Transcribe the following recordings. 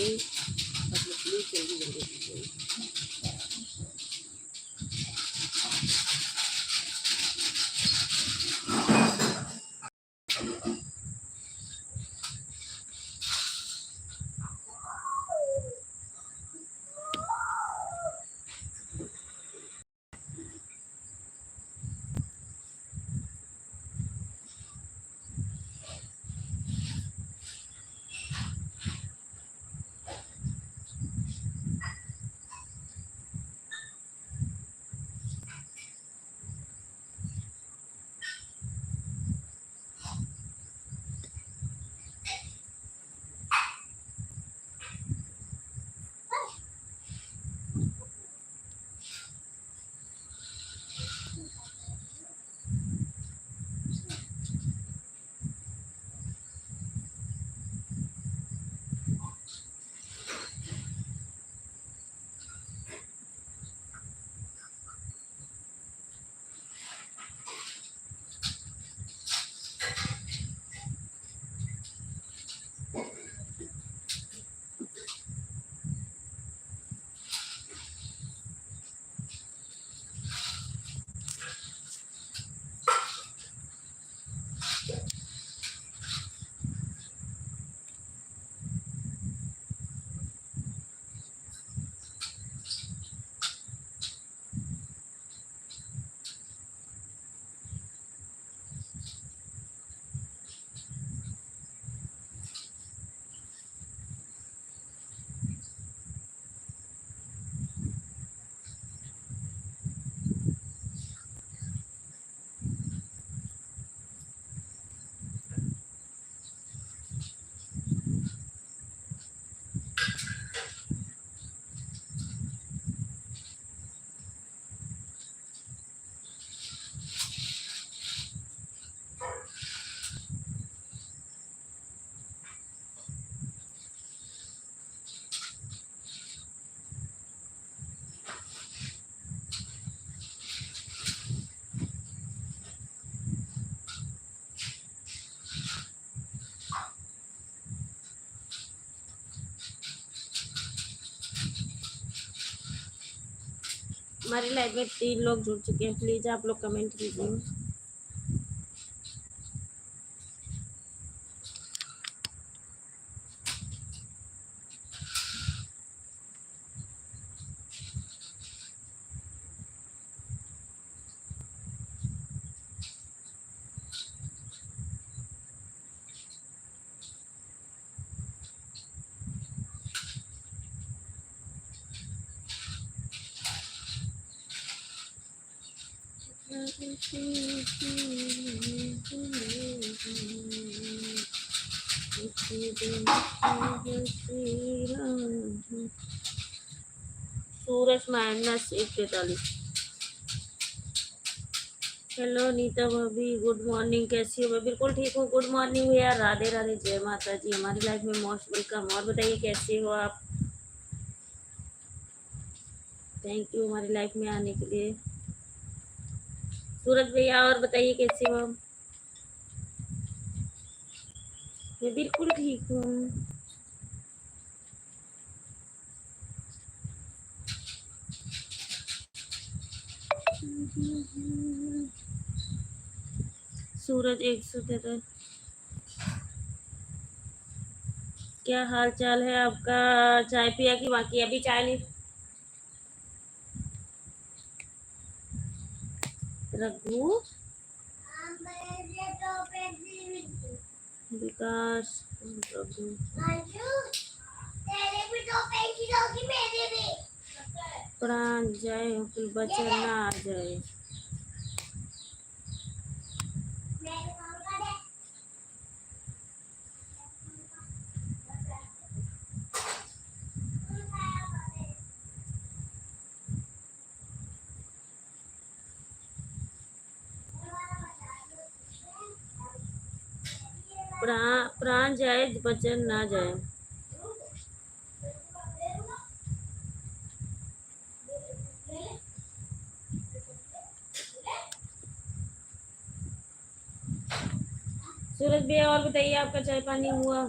Okay, आप लोग please जल्दी जल्दी कीजिए। हमारी लाइव में 3 लोग जुड़ चुके हैं, प्लीज आप लोग कमेंट कीजिए। सूरज -143। हेलो नीता भाभी, गुड मॉर्निंग, कैसी हो? मैं बिल्कुल ठीक हूँ, गुड मॉर्निंग भैया, राधे राधे, जय माता जी। हमारी लाइफ में मोस्ट वेलकम। और बताइए कैसे हो आप? थैंक यू हमारी लाइफ में आने के लिए। सूरज भैया और बताइए कैसे हो? मैं बिल्कुल ठीक हूँ। सूरज 173। क्या हाल चाल है आपका? चाय पिया कि बाकी अभी चाय नहीं? रघु, विकास, रघु, प्राण जय हो, फिर बचन ना आ जाए। प्राण जाए बचन ना जाए। सूरज भैया और बताइए आपका चाय पानी हुआ?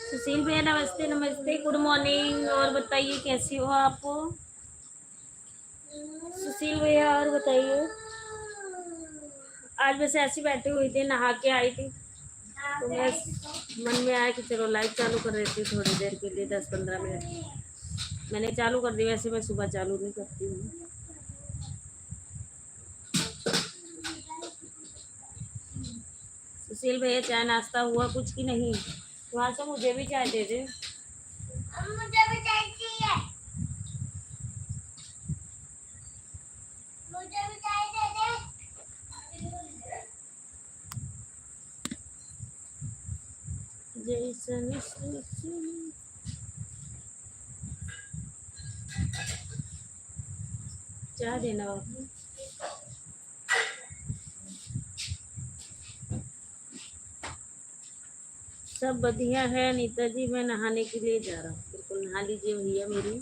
सुशील भैया नमस्ते नमस्ते, गुड मॉर्निंग। और बताइए कैसी हो आप? सुशील भैया और बताइए। आज बस ऐसी बैठी हुई थी, नहा के आई थी तो मैं मन में आया कि चलो लाइव चालू कर देती हूँ थोड़ी देर के लिए, 10-15 मिनट। मैंने चालू कर दी, वैसे मैं सुबह चालू नहीं करती हूँ। सुशील भैया चाय नाश्ता हुआ कुछ की नहीं? वहाँ से मुझे भी चाय दे दे। मुझे भी चाय चाहिए, मुझे भी चाय दे दे। जैसन चाय देना बाबू। सब बढ़िया है नीता जी, मैं नहाने के लिए जा रहा हूँ। बिल्कुल नहा लीजिए भैया मेरी।